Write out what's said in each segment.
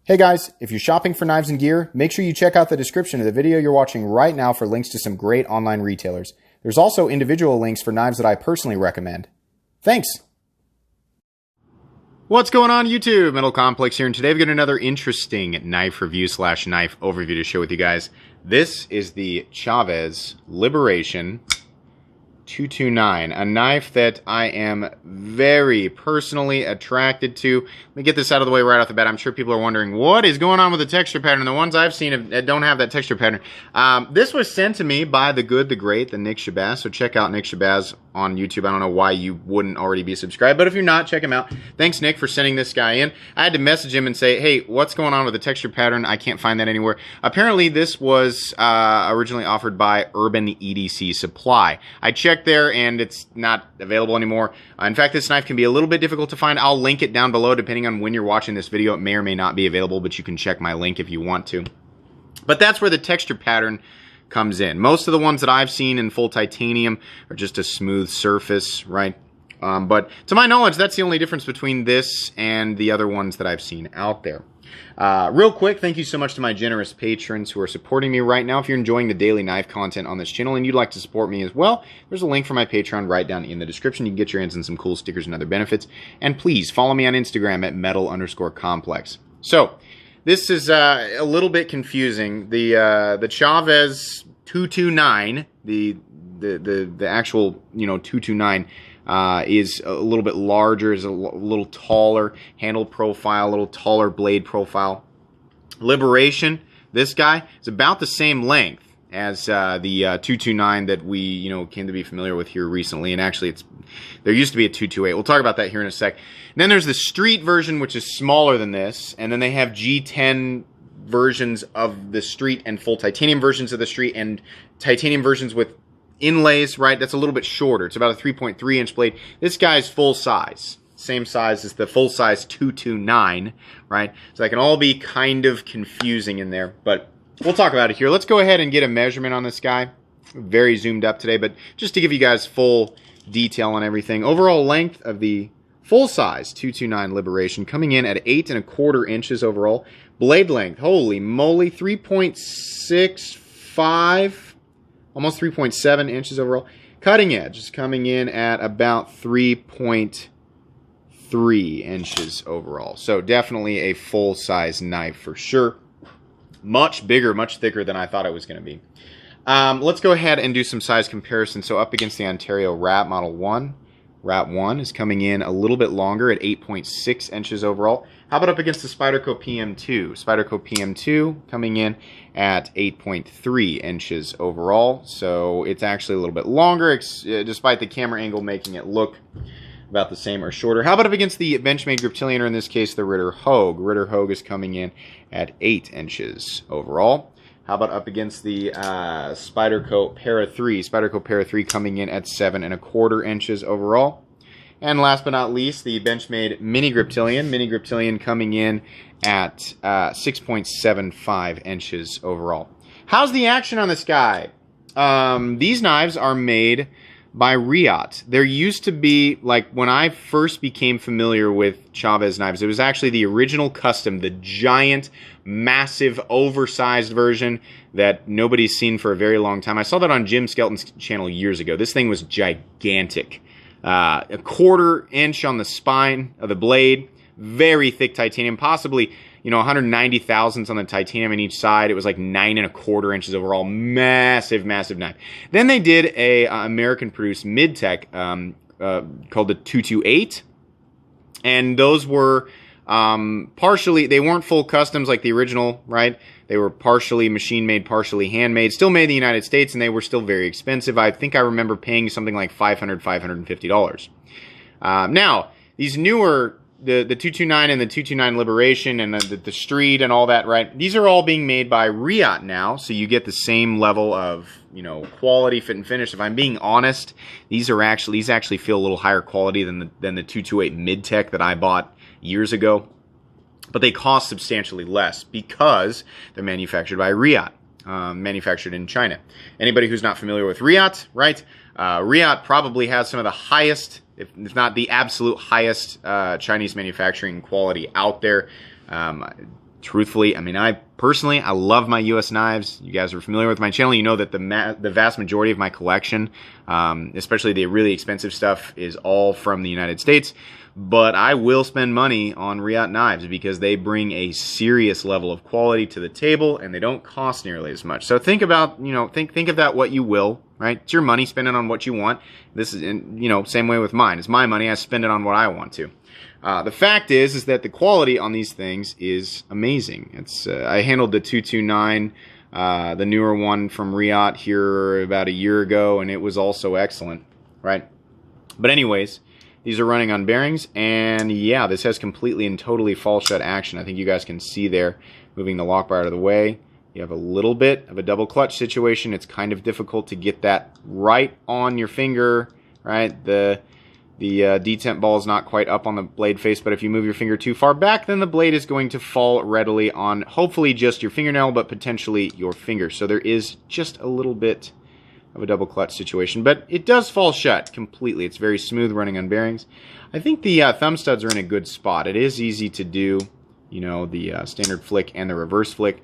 Hey guys, if you're shopping for knives and gear, make sure you check out the description of the video you're watching right now for links to some great online retailers. There's also individual links for knives that I personally recommend. Thanks! What's going on YouTube? Metal Complex here, and today we've got another interesting knife review / knife overview to share with you guys. This is the Chaves Liberation 229, a knife that I am very personally attracted to. Let me get this out of the way right off the bat. I'm sure people are wondering, what is going on with the texture pattern? The ones I've seen don't have that texture pattern. This was sent to me by the good, the great, the Nick Chaves. So check out Nick Chaves on YouTube. I don't know why you wouldn't already be subscribed, but if you're not, check him out. Thanks, Nick, for sending this guy in. I had to message him and say, hey, what's going on with the texture pattern? I can't find that anywhere. Apparently, this was originally offered by Urban EDC Supply. I checked there, and it's not available anymore. In fact, this knife can be a little bit difficult to find. I'll link it down below, depending on when you're watching this video. It may or may not be available, but you can check my link if you want to. But that's where the texture pattern comes in. Most of the ones that I've seen in full titanium are just a smooth surface, right? But to my knowledge, that's the only difference between this and the other ones that I've seen out there. Real quick, thank you so much to my generous patrons who are supporting me right now. If you're enjoying the daily knife content on this channel and you'd like to support me as well, there's a link for my Patreon right down in the description. You can get your hands on some cool stickers and other benefits. And please follow me on Instagram at metal_complex. So, this is a little bit confusing. The Chaves 229, the actual 229, is a little bit larger, is a little taller handle profile, a little taller blade profile. Liberation, this guy is about the same length as the 229 that we came to be familiar with here recently, and actually there used to be a 228. We'll talk about that here in a sec. And then there's the street version, which is smaller than this, and then they have G10 versions of the street and full titanium versions of the street and titanium versions with inlays, right? That's a little bit shorter. It's about a 3.3 inch blade. This guy's full size. Same size as the full size 229, right? So that can all be kind of confusing in there, but we'll talk about it here. Let's go ahead and get a measurement on this guy. Very zoomed up today, but just to give you guys full detail on everything. Overall length of the full size 229 Liberation coming in at 8¼ inches overall. Blade length, holy moly, 3.65, almost 3.7 inches overall. Cutting edge is coming in at about 3.3 inches overall. So definitely a full-size knife for sure. Much bigger, much thicker than I thought it was going to be. Let's go ahead and do some size comparison. So up against the Ontario Rat Model 1. Rat 1 is coming in a little bit longer at 8.6 inches overall. How about up against the Spyderco PM2? Spyderco PM2 coming in at 8.3 inches overall. So it's actually a little bit longer, despite the camera angle making it look about the same or shorter. How about up against the Benchmade Griptilian, or in this case the Ritter Hogue? Ritter Hogue is coming in at 8 inches overall. How about up against the Spyderco Para 3? Spyderco Para 3 coming in at 7¼ inches overall. And last but not least, the Benchmade Mini Griptilian. Mini Griptilian coming in at 6.75 inches overall. How's the action on this guy? These knives are made by Riot. There used to be, like when I first became familiar with Chaves knives, it was actually the original custom, the giant, massive, oversized version that nobody's seen for a very long time. I saw that on Jim Skelton's channel years ago. This thing was gigantic. 1/4 inch on the spine of the blade, very thick titanium, possibly 190 thousandths on the titanium on each side. It was like 9¼ inches overall. Massive, massive knife. Then they did a American-produced mid-tech called the 228, and those were partially, they weren't full customs like the original, right? They were partially machine-made, partially handmade, still made in the United States, and they were still very expensive. I think I remember paying something like $500, $550. Now, these newer, the 229 and the 229 Liberation and the Street and all that, right? These are all being made by Riot now, so you get the same level of, quality, fit, and finish. If I'm being honest, these actually feel a little higher quality than the 228 mid-tech that I bought years ago. But they cost substantially less because they're manufactured by Riot, manufactured in China. Anybody who's not familiar with Riot, right? Riot probably has some of the highest, if not the absolute highest, Chinese manufacturing quality out there. Truthfully, I mean, I love my U.S. knives. You guys are familiar with my channel. You know that the vast majority of my collection, especially the really expensive stuff, is all from the United States. But I will spend money on Riot knives because they bring a serious level of quality to the table, and they don't cost nearly as much. So think about, think of that what you will, right? It's your money, spend it on what you want. This is, same way with mine. It's my money, I spend it on what I want to. The fact is that the quality on these things is amazing. It's I handled the 229, the newer one from Riot here about a year ago, and it was also excellent, right? But anyways, these are running on bearings, and yeah, this has completely and totally fall shut action. I think you guys can see there, moving the lock bar out of the way. You have a little bit of a double clutch situation. It's kind of difficult to get that right on your finger, right? The detent ball is not quite up on the blade face, but if you move your finger too far back, then the blade is going to fall readily on hopefully just your fingernail, but potentially your finger. So there is just a little bit of a double clutch situation, but it does fall shut completely. It's very smooth running on bearings. I think the thumb studs are in a good spot. It is easy to do, the standard flick and the reverse flick.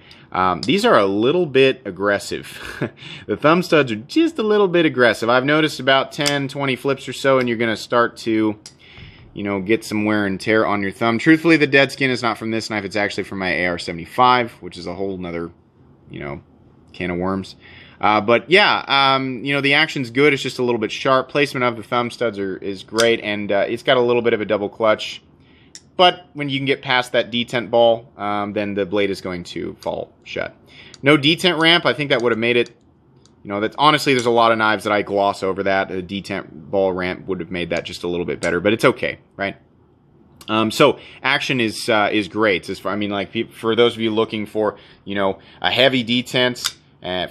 These are a little bit aggressive. The thumb studs are just a little bit aggressive. I've noticed about 10, 20 flips or so, and you're going to start to, get some wear and tear on your thumb. Truthfully, the dead skin is not from this knife. It's actually from my AR-75, which is a whole nother, can of worms. But yeah, the action's good. It's just a little bit sharp. Placement of the thumb studs is great, and it's got a little bit of a double clutch. But when you can get past that detent ball, then the blade is going to fall shut. No detent ramp. I think that would have made it, that honestly, there's a lot of knives that I gloss over that. A detent ball ramp would have made that just a little bit better, but it's okay, right? So action is great. For those of you looking for, a heavy detent,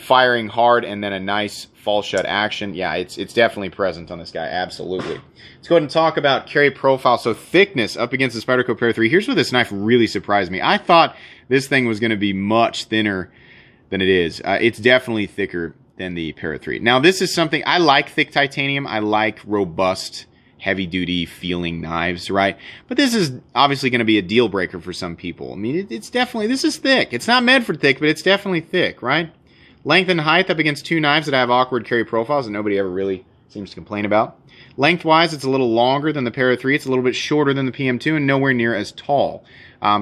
firing hard, and then a nice fall shut action. Yeah, it's definitely present on this guy. Absolutely. Let's go ahead and talk about carry profile. So thickness up against the Spyderco Para 3. Here's where this knife really surprised me. I thought this thing was going to be much thinner than it is. It's definitely thicker than the Para 3. Now, this is something, I like thick titanium. I like robust, heavy-duty feeling knives, right? But this is obviously going to be a deal breaker for some people. I mean, it's definitely, this is thick. It's not meant for thick, but it's definitely thick, right? Length and height up against two knives that have awkward carry profiles that nobody ever really seems to complain about. Lengthwise, it's a little longer than the Para 3. It's a little bit shorter than the PM2 and nowhere near as tall.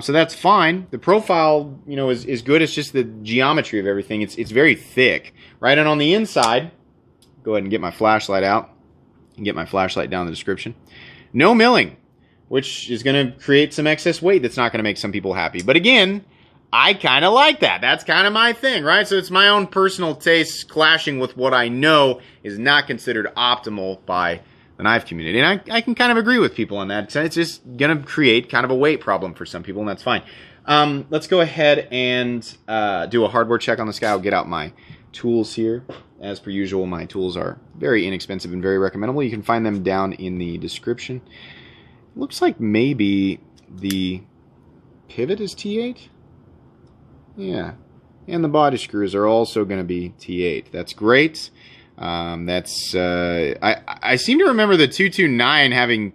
So that's fine. The profile, is good. It's just the geometry of everything. It's very thick, right? And on the inside, go ahead and get my flashlight out and get my flashlight down in the description. No milling, which is going to create some excess weight that's not going to make some people happy. But again, I kind of like that. That's kind of my thing, right? So it's my own personal taste clashing with what I know is not considered optimal by the knife community. And I can kind of agree with people on that. It's just going to create kind of a weight problem for some people, and that's fine. Let's go ahead and do a hardware check on this guy. I'll get out my tools here. As per usual, my tools are very inexpensive and very recommendable. You can find them down in the description. Looks like maybe the pivot is T8. Yeah, and the body screws are also going to be T8. That's great. I seem to remember the 229 having.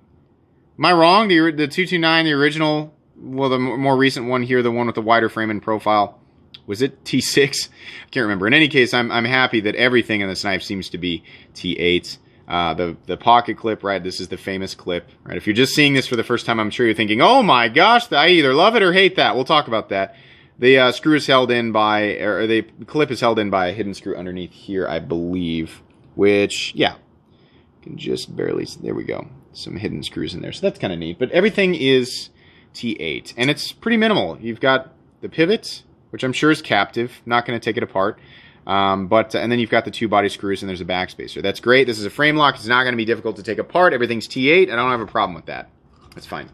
Am I wrong? The 229, the original, well, the more recent one here, the one with the wider frame and profile, was it T6? I can't remember. In any case, I'm happy that everything in this knife seems to be T8. The pocket clip, right? This is the famous clip, right? If you're just seeing this for the first time, I'm sure you're thinking, "Oh my gosh, I either love it or hate that." We'll talk about that. The screw is held in by, or the clip is held in by a hidden screw underneath here, I believe. Which, yeah, you can just barely, there we go. Some hidden screws in there. So that's kind of neat. But everything is T8. And it's pretty minimal. You've got the pivot, which I'm sure is captive. Not going to take it apart. And then you've got the two body screws and there's a backspacer. That's great. This is a frame lock. It's not going to be difficult to take apart. Everything's T8. I don't have a problem with that. That's fine.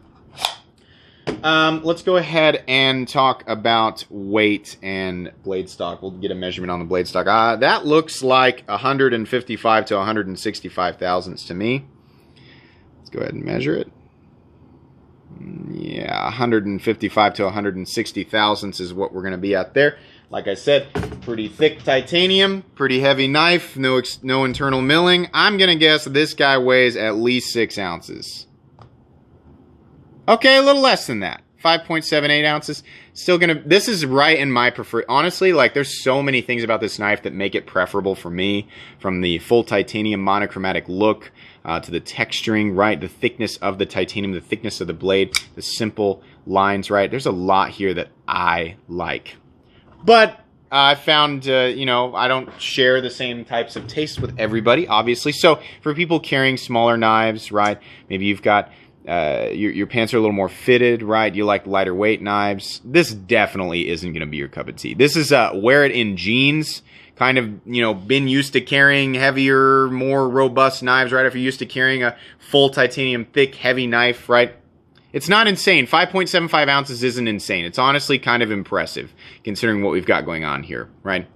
Let's go ahead and talk about weight and blade stock. We'll get a measurement on the blade stock. That looks like 155 to 165 thousandths to me. Let's go ahead and measure it. Yeah, 155 to 160 thousandths is what we're going to be at there. Like I said, pretty thick titanium, pretty heavy knife, no internal milling. I'm going to guess this guy weighs at least 6 ounces. Okay, a little less than that. 5.78 ounces. Still gonna, this is right in my preferred, honestly, like there's so many things about this knife that make it preferable for me, from the full titanium monochromatic look, to the texturing, right? The thickness of the titanium, the thickness of the blade, the simple lines, right? There's a lot here that I like. But I found, you know, I don't share the same types of tastes with everybody, obviously. So for people carrying smaller knives, right? Maybe you've got, your pants are a little more fitted, right? You like lighter weight knives. This definitely isn't going to be your cup of tea. This is, wear it in jeans. Kind of, you know, been used to carrying heavier, more robust knives, right? If you're used to carrying a full titanium, thick, heavy knife, right? It's not insane. 5.75 ounces isn't insane. It's honestly kind of impressive, considering what we've got going on here, right?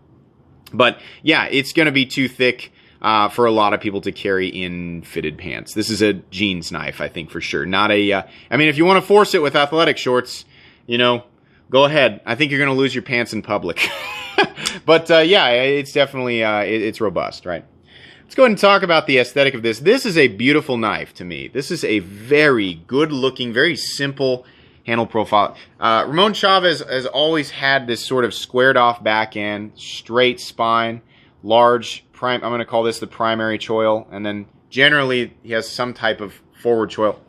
But, yeah, it's going to be too thick for a lot of people to carry in fitted pants. This is a jeans knife, I think, for sure. Not a, I mean, if you want to force it with athletic shorts, you know, go ahead. I think you're going to lose your pants in public. But, yeah, it's definitely, it's robust, right? Let's go ahead and talk about the aesthetic of this. This is a beautiful knife to me. This is a very good-looking, very simple handle profile. Ramon Chaves has always had this sort of squared-off back end, straight spine, large, I'm going to call this the primary choil, and then generally he has some type of forward choil.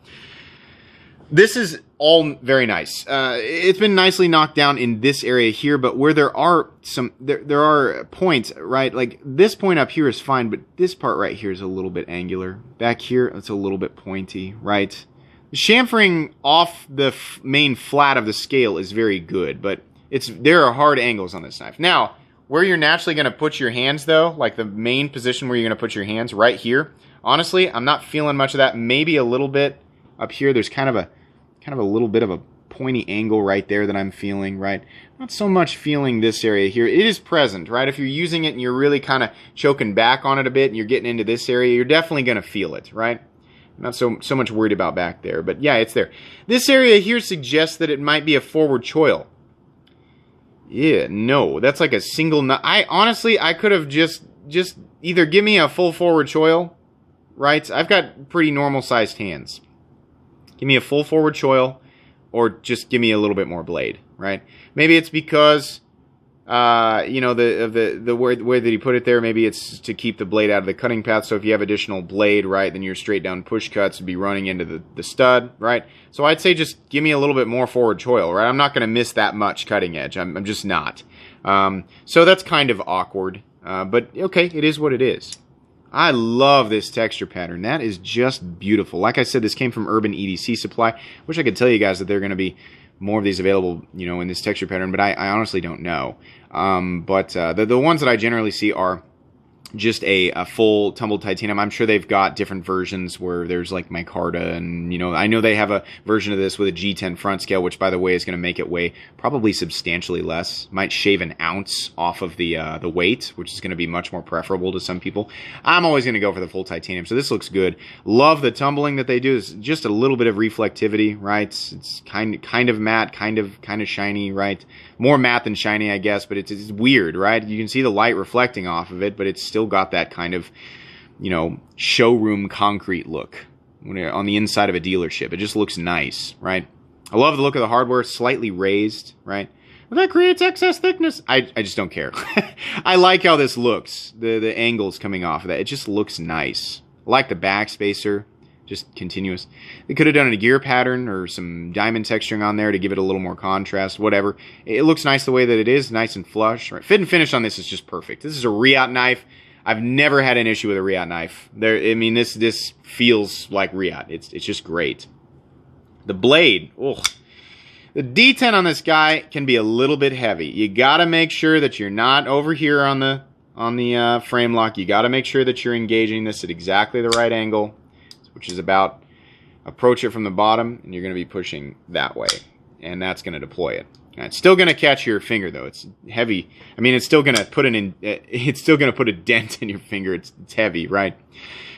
This is all very nice. It's been nicely knocked down in this area here, but where there are some, there are points, right? Like this point up here is fine, but this part right here is a little bit angular. Back here, it's a little bit pointy, right? The chamfering off the main flat of the scale is very good, but there are hard angles on this knife. Now, where you're naturally going to put your hands, though, like the main position where you're going to put your hands, right here, honestly, I'm not feeling much of that. Maybe a little bit up here. There's kind of a little bit of a pointy angle right there that I'm feeling, right? Not so much feeling this area here. It is present, right? If you're using it and you're really kind of choking back on it a bit and you're getting into this area, you're definitely going to feel it, right? I'm not so much worried about back there, but yeah, it's there. This area here suggests that it might be a forward choil. Yeah, no, that's like a single nut. Honestly, I could have just either give me a full forward choil, right? I've got pretty normal sized hands. Give me a full forward choil, or just give me a little bit more blade, right? Maybe it's because, you know, the way that he put it there, maybe it's to keep the blade out of the cutting path. So if you have additional blade, right, then your straight down push cuts would be running into the stud, right? So I'd say just give me a little bit more forward choil, right? I'm not going to miss that much cutting edge. I'm just not. So that's kind of awkward, but okay, it is what it is. I love this texture pattern. That is just beautiful. Like I said, this came from Urban EDC Supply. Wish I could tell you guys that there are going to be more of these available, you know, in this texture pattern, but I honestly don't know. But the ones that I generally see are just a full tumbled titanium. I'm sure they've got different versions where there's like micarta, and you know, I know they have a version of this with a G10 front scale, which by the way is going to make it weigh probably substantially less. Might shave an ounce off of the weight, which is going to be much more preferable to some people. I'm always going to go for the full titanium, so this looks good. Love the tumbling that they do. It's just a little bit of reflectivity, right? It's kind of matte, kind of shiny, right? More matte than shiny, I guess, but it's weird, right? You can see the light reflecting off of it, but it's still got that kind of, you know, showroom concrete look when you're on the inside of a dealership. It just looks nice, right? I love the look of the hardware, slightly raised, right? But that creates excess thickness. I just don't care. I like how this looks, the angles coming off of that. It just looks nice. I like the backspacer. Just continuous. They could have done a gear pattern or some diamond texturing on there to give it a little more contrast, whatever. It looks nice the way that it is, nice and flush. Right? Fit and finish on this is just perfect. This is a Riot knife. I've never had an issue with a Riot knife. I mean, this feels like Riot. It's just great. The blade, ugh. The D10 on this guy can be a little bit heavy. You got to make sure that you're not over here on the frame lock. You got to make sure that you're engaging this at exactly the right angle, which is about approach it from the bottom, and you're going to be pushing that way, and that's going to deploy it. And it's still going to catch your finger, though. It's heavy. I mean, it's still going to put it's still going to put a dent in your finger. It's heavy, right?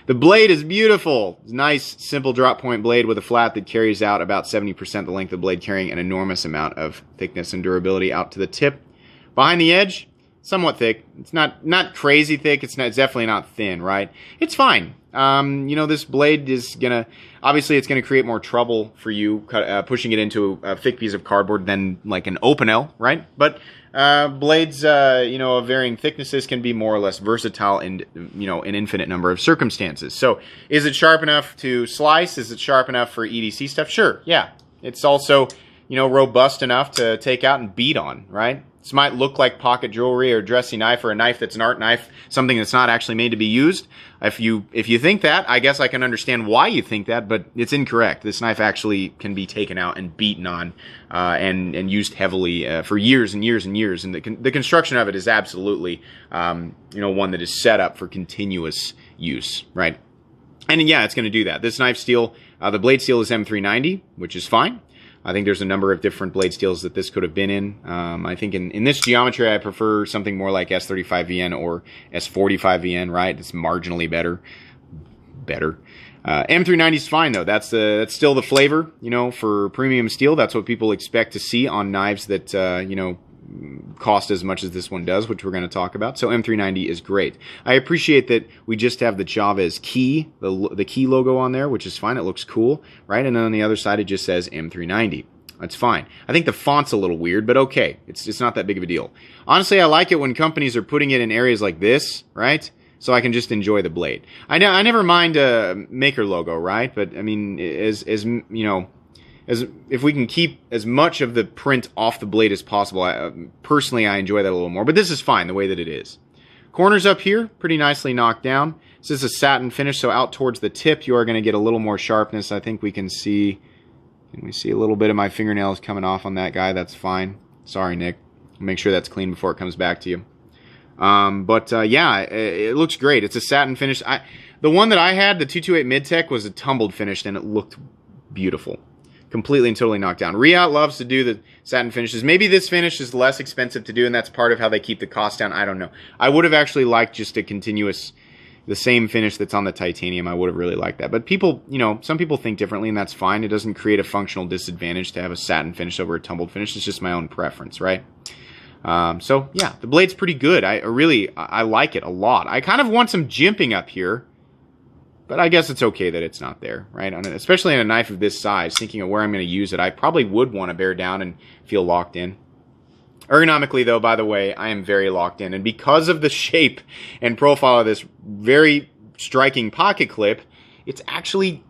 The blade is beautiful. It's a nice, simple drop point blade with a flat that carries out about 70% the length of the blade, carrying an enormous amount of thickness and durability out to the tip. Behind the edge, somewhat thick. It's not crazy thick. It's definitely not thin, right? It's fine. This blade is gonna, obviously it's gonna create more trouble for you pushing it into a thick piece of cardboard than like an open L, right? But blades, of varying thicknesses can be more or less versatile in, an infinite number of circumstances. So is it sharp enough to slice? Is it sharp enough for EDC stuff? Sure, yeah. It's also, robust enough to take out and beat on, right? This might look like pocket jewelry or dressy knife or a knife that's an art knife, something that's not actually made to be used. If you think that, I guess I can understand why you think that, but it's incorrect. This knife actually can be taken out and beaten on and used heavily for years and years and years. And the construction of it is absolutely, one that is set up for continuous use, right? And yeah, it's going to do that. This knife steel, the blade steel is M390, which is fine. I think there's a number of different blade steels that this could have been in. I think in this geometry, I prefer something more like S35VN or S45VN, right? It's marginally better. M390 is fine, though. That's still the flavor, for premium steel. That's what people expect to see on knives that, cost as much as this one does, which we're going to talk about. So M390 is great. I appreciate that we just have the Chaves key, the key logo on there, which is fine. It looks cool, right? And then on the other side, it just says M390. That's fine. I think the font's a little weird, but okay. It's not that big of a deal. Honestly, I like it when companies are putting it in areas like this, right? So I can just enjoy the blade. I never mind a maker logo, right? But I mean, as if we can keep as much of the print off the blade as possible, personally, I enjoy that a little more. But this is fine the way that it is. Corners up here, pretty nicely knocked down. This is a satin finish, so out towards the tip, you are going to get a little more sharpness. I think we can see, a little bit of my fingernails coming off on that guy. That's fine. Sorry, Nick. Make sure that's clean before it comes back to you. Yeah, it looks great. It's a satin finish. The one that I had, the 228 Mid-Tech, was a tumbled finish, and it looked beautiful. Completely and totally knocked down. Riot loves to do the satin finishes. Maybe this finish is less expensive to do, and that's part of how they keep the cost down. I don't know. I would have actually liked just a continuous, the same finish that's on the titanium. I would have really liked that. But people, some people think differently, and that's fine. It doesn't create a functional disadvantage to have a satin finish over a tumbled finish. It's just my own preference, right? So, yeah, the blade's pretty good. I like it a lot. I kind of want some jimping up here. But I guess it's okay that it's not there, right? Especially on a knife of this size, thinking of where I'm going to use it, I probably would want to bear down and feel locked in. Ergonomically, though, by the way, I am very locked in. And because of the shape and profile of this very striking pocket clip, it's actually,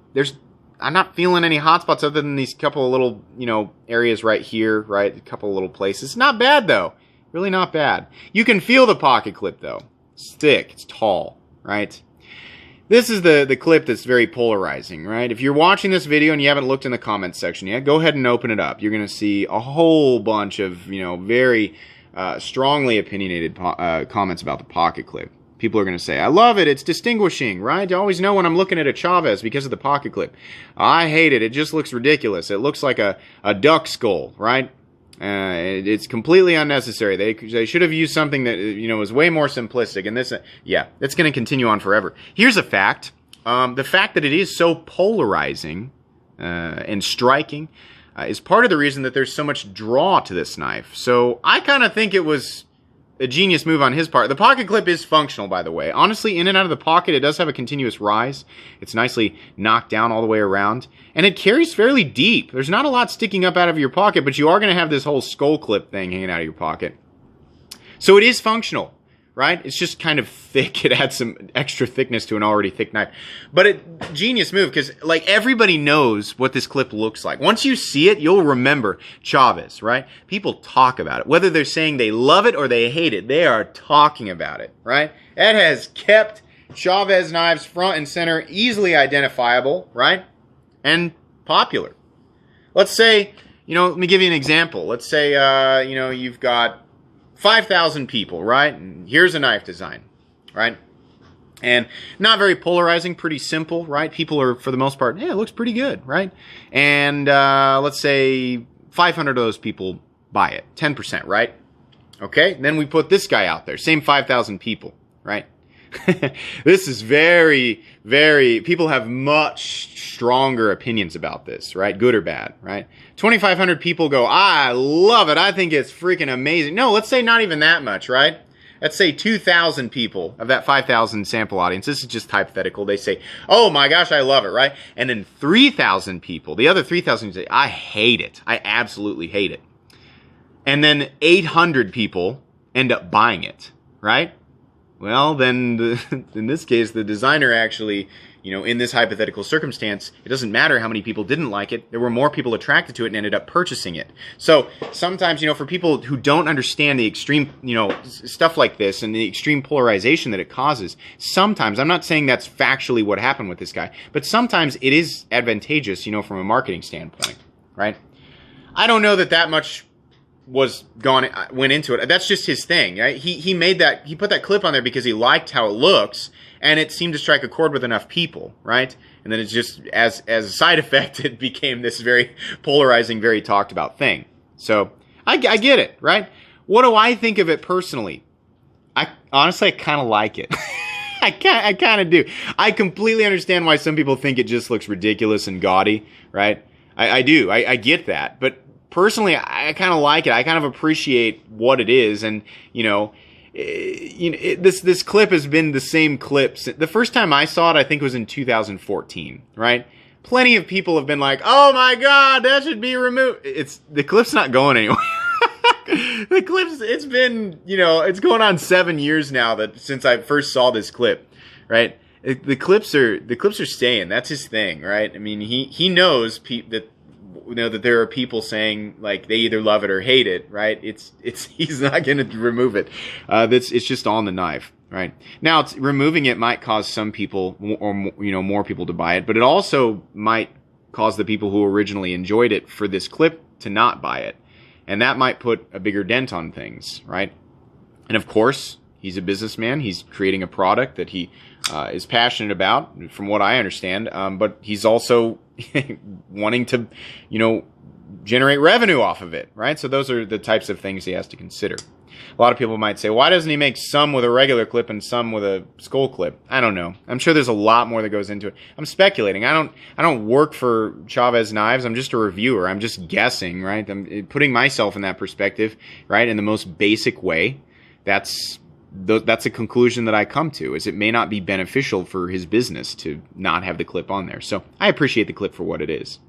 I'm not feeling any hot spots other than these couple of little, areas right here, right? A couple of little places. Not bad, though. Really not bad. You can feel the pocket clip, though. It's thick. It's tall, right? This is the clip that's very polarizing, right? If you're watching this video and you haven't looked in the comments section yet, go ahead and open it up. You're going to see a whole bunch of, very strongly opinionated comments about the pocket clip. People are going to say, I love it, it's distinguishing, right? You always know when I'm looking at a Chaves because of the pocket clip. I hate it, it just looks ridiculous. It looks like a duck skull, right? It's completely unnecessary. They should have used something that, was way more simplistic. And this, it's going to continue on forever. Here's a fact. The fact that it is so polarizing and striking is part of the reason that there's so much draw to this knife. So I kind of think it was a genius move on his part. The pocket clip is functional, by the way. Honestly, in and out of the pocket, it does have a continuous rise. It's nicely knocked down all the way around. And it carries fairly deep. There's not a lot sticking up out of your pocket, but you are going to have this whole skull clip thing hanging out of your pocket. So it is functional, right? It's just kind of thick. It adds some extra thickness to an already thick knife. But genius move, because everybody knows what this clip looks like. Once you see it, you'll remember Chaves, right? People talk about it. Whether they're saying they love it or they hate it, they are talking about it, right? It has kept Chaves knives front and center, easily identifiable, right? And popular. Let's say, let me give you an example. Let's say, you've got 5,000 people, right? And here's a knife design, right? And not very polarizing, pretty simple, right? People are, for the most part, it looks pretty good, right? And let's say 500 of those people buy it, 10%, right? Okay, then we put this guy out there, same 5,000 people, right? This is very, very, people have much stronger opinions about this, right? Good or bad, right? 2,500 people go, I love it. I think it's freaking amazing. No, let's say not even that much, right? let's say 2,000 people of that 5,000 sample audience, this is just hypothetical, they say, oh my gosh, I love it, right? And then 3,000 people, the other 3,000 say, I hate it. I absolutely hate it. And then 800 people end up buying it, right? Well, then in this case, the designer actually, in this hypothetical circumstance, it doesn't matter how many people didn't like it. There were more people attracted to it and ended up purchasing it. So sometimes, for people who don't understand the extreme, stuff like this and the extreme polarization that it causes, sometimes, I'm not saying that's factually what happened with this guy, but sometimes it is advantageous, from a marketing standpoint, right? I don't know that much went into it. That's just his thing, right? He put that clip on there because he liked how it looks, and it seemed to strike a chord with enough people, right? And then it's just, as a side effect, it became this very polarizing, very talked about thing. So, I get it, right? What do I think of it personally? Honestly, I kind of like it. I kind of do. I completely understand why some people think it just looks ridiculous and gaudy, right? I do. I get that. But personally, I kind of like it. I kind of appreciate what it is, and this clip has been the same clip. The first time I saw it, I think it was in 2014, right? Plenty of people have been like, "Oh my God, that should be removed." The clip's not going anywhere. The clip's it's been it's going on 7 years now since I first saw this clip, right? The clips are staying. That's his thing, right? I mean, he knows that. That there are people saying like they either love it or hate it, right? He's not going to remove it. It's just on the knife, right? Now, removing it might cause some people or more people to buy it, but it also might cause the people who originally enjoyed it for this clip to not buy it, and that might put a bigger dent on things, right? And of course, he's a businessman. He's creating a product that he is passionate about, from what I understand, but he's also wanting to, generate revenue off of it, right? So those are the types of things he has to consider. A lot of people might say, why doesn't he make some with a regular clip and some with a skull clip? I don't know. I'm sure there's a lot more that goes into it. I'm speculating. I don't work for Chaves Knives. I'm just a reviewer. I'm just guessing, right? I'm putting myself in that perspective, right? In the most basic way. That's a conclusion that I come to, is it may not be beneficial for his business to not have the clip on there. So I appreciate the clip for what it is.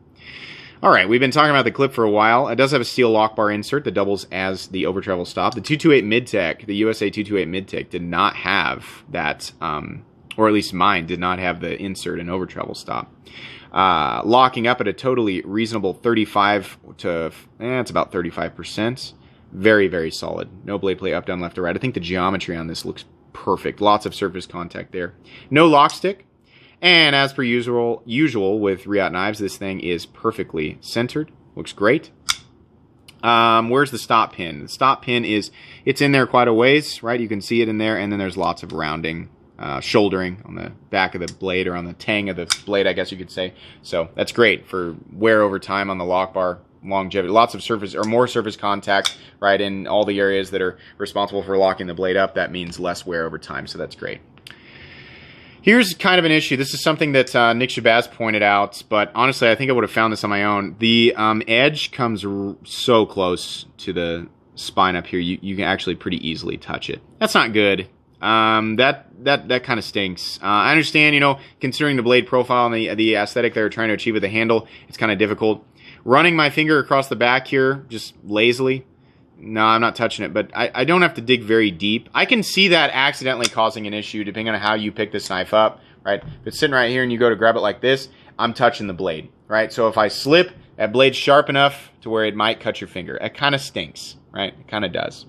All right, we've been talking about the clip for a while. It does have a steel lock bar insert that doubles as the over travel stop. The 228 Mid-Tech, the USA 228 Mid-Tech, did not have that, or at least mine did not have the insert and over travel stop. Locking up at a totally reasonable 35 to, it's about 35%. Very, very solid. No blade play up, down, left, or right. I think the geometry on this looks perfect. Lots of surface contact there. No lock stick. And as per usual with Riot knives, this thing is perfectly centered. Looks great. Where's the stop pin? The stop pin it's in there quite a ways, right? You can see it in there, and then there's lots of rounding, shouldering on the back of the blade, or on the tang of the blade, I guess you could say. So that's great for wear over time on the lock bar. Longevity, lots of surface or more surface contact, right, in all the areas that are responsible for locking the blade up. That means less wear over time, so that's great. Here's kind of an issue. This is something that Nick Shabazz pointed out, but honestly, I think I would have found this on my own. The edge comes so close to the spine up here, you can actually pretty easily touch it. That's not good. That kind of stinks. I understand, considering the blade profile and the aesthetic they're trying to achieve with the handle, it's kind of difficult. Running my finger across the back here, just lazily, no, I'm not touching it, but I don't have to dig very deep. I can see that accidentally causing an issue depending on how you pick this knife up, right? If it's sitting right here and you go to grab it like this, I'm touching the blade, right? So if I slip, that blade's sharp enough to where it might cut your finger. It kind of stinks, right? It kind of does.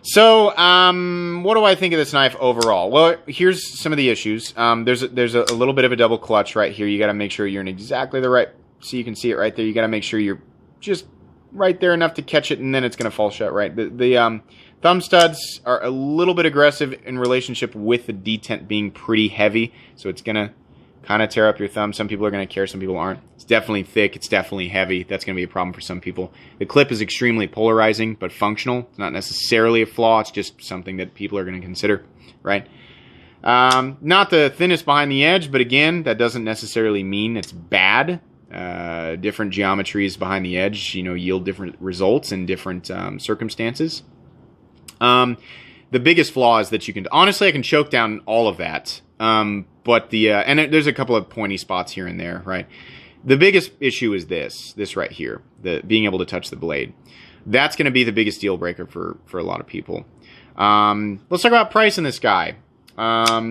So, what do I think of this knife overall? Well, here's some of the issues. There's a little bit of a double clutch right here. You got to make sure you're in exactly the right, so you can see it right there. You got to make sure you're just right there enough to catch it, and then it's going to fall shut right. The thumb studs are a little bit aggressive in relationship with the detent being pretty heavy, so it's going to kind of tear up your thumb. Some people are going to care, some people aren't. It's definitely thick, it's definitely heavy. That's going to be a problem for some people. The clip is extremely polarizing, but functional. It's not necessarily a flaw, it's just something that people are going to consider, right? Not the thinnest behind the edge, but again, that doesn't necessarily mean it's bad. Different geometries behind the edge, yield different results in different circumstances. The biggest flaw is that you can, honestly, I can choke down all of that. But there's a couple of pointy spots here and there, right? The biggest issue is this right here, the being able to touch the blade. That's going to be the biggest deal breaker for a lot of people. Let's talk about price in this guy.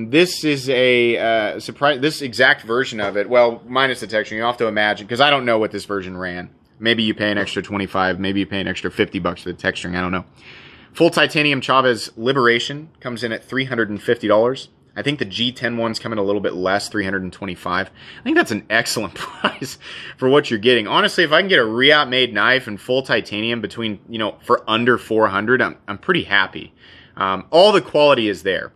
This is a surprise. This exact version of it, well, minus the texturing, you have to imagine, because I don't know what this version ran. Maybe you pay an extra 25, maybe you pay an extra 50 bucks for the texturing, I don't know. Full titanium Chaves Liberation comes in at $350. I think the G10 ones come in a little bit less, $325. I think that's an excellent price for what you're getting. Honestly, if I can get a Riot made knife and full titanium between, for under $400, I'm pretty happy. All the quality is there.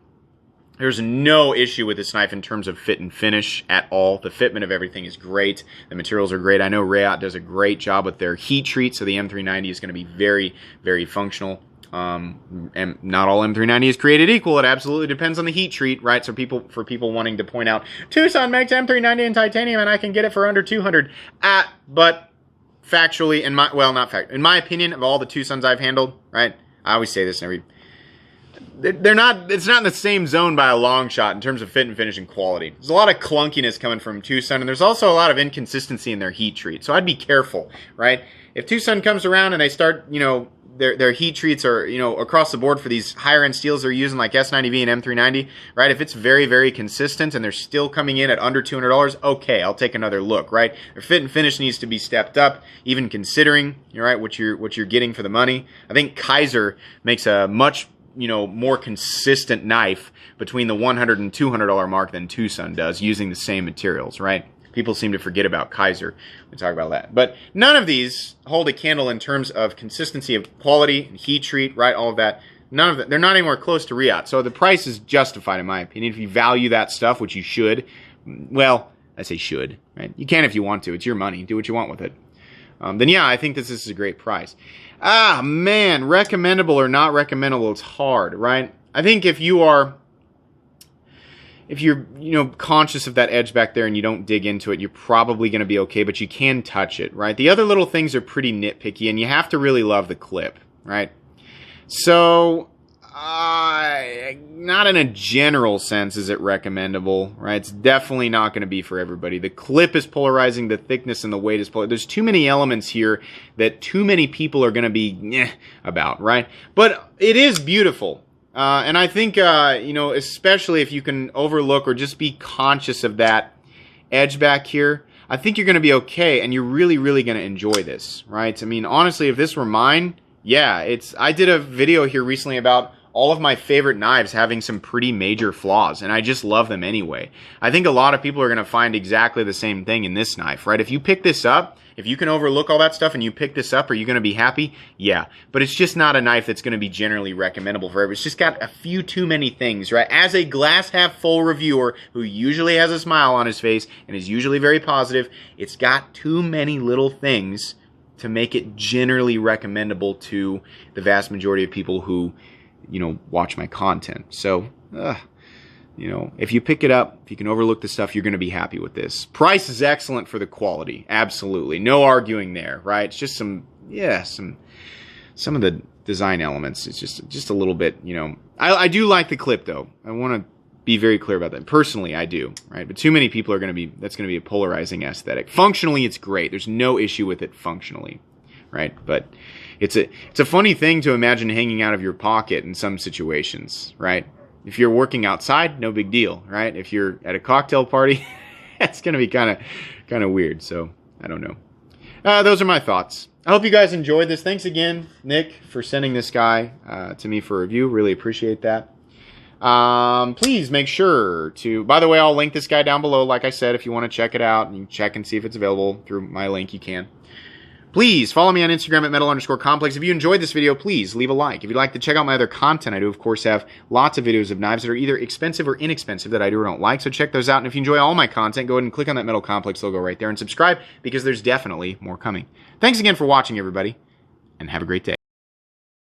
There's no issue with this knife in terms of fit and finish at all. The fitment of everything is great. The materials are great. I know Riot does a great job with their heat treat, so the M390 is going to be very, very functional. And not all M390 is created equal. It absolutely depends on the heat treat, right? So for people wanting to point out, Tucson makes M390 in titanium and I can get it for under 200. But factually, in my opinion, of all the Tucsons I've handled, right? I always say this in every, it's not in the same zone by a long shot in terms of fit and finish and quality. There's a lot of clunkiness coming from Tucson, and there's also a lot of inconsistency in their heat treat. So I'd be careful, right? If Tucson comes around and they start, their heat treats are, across the board for these higher end steels they're using like S90V and M390, right? If it's very, very consistent and they're still coming in at under $200, okay, I'll take another look, right? Their fit and finish needs to be stepped up, even considering, right, what you're getting for the money. I think Kaiser makes a much, more consistent knife between the $100 and $200 mark than Tucson does using the same materials, right? People seem to forget about Kaiser. We talk about that. But none of these hold a candle in terms of consistency of quality and heat treat, right? All of that. None of that. They're not anywhere close to Riot. So the price is justified, in my opinion. If you value that stuff, which you should, well, I say should, right? You can if you want to. It's your money. Do what you want with it. Then yeah, I think this is a great price. Ah, man, recommendable or not recommendable, it's hard, right? I think if you're conscious of that edge back there and you don't dig into it, you're probably going to be okay, but you can touch it, right? The other little things are pretty nitpicky, and you have to really love the clip, right? So, not in a general sense is it recommendable, right? It's definitely not going to be for everybody. The clip is polarizing, the thickness and the weight is polarizing. There's too many elements here that too many people are going to be about, right? But it is beautiful. And I think, especially if you can overlook or just be conscious of that edge back here, I think you're going to be okay, and you're really, really going to enjoy this, right? I mean, honestly, if this were mine, yeah, I did a video here recently about all of my favorite knives having some pretty major flaws, and I just love them anyway. I think a lot of people are going to find exactly the same thing in this knife, right? If you pick this up, if you can overlook all that stuff and you pick this up, are you going to be happy? Yeah, but it's just not a knife that's going to be generally recommendable for everyone. It's just got a few too many things, right? As a glass half full reviewer who usually has a smile on his face and is usually very positive, it's got too many little things to make it generally recommendable to the vast majority of people who, watch my content. So, if you pick it up, if you can overlook the stuff, you're going to be happy with this. Price is excellent for the quality. Absolutely. No arguing there, right? It's just some of the design elements. It's just a little bit, I do like the clip though. I want to be very clear about that. Personally, I do, right? But too many people are that's going to be a polarizing aesthetic. Functionally, it's great. There's no issue with it functionally, right? But it's a funny thing to imagine hanging out of your pocket in some situations, right? If you're working outside, no big deal, right? If you're at a cocktail party, that's going to be kind of weird. So I don't know. Those are my thoughts. I hope you guys enjoyed this. Thanks again, Nick, for sending this guy to me for review. Really appreciate that. Please make sure to, by the way, I'll link this guy down below. Like I said, if you want to check it out and you check and see if it's available through my link, you can. Please follow me on Instagram at metal_complex. If you enjoyed this video, please leave a like. If you'd like to check out my other content, I do, of course, have lots of videos of knives that are either expensive or inexpensive that I do or don't like. So check those out. And if you enjoy all my content, go ahead and click on that Metal Complex logo right there and subscribe, because there's definitely more coming. Thanks again for watching, everybody, and have a great day.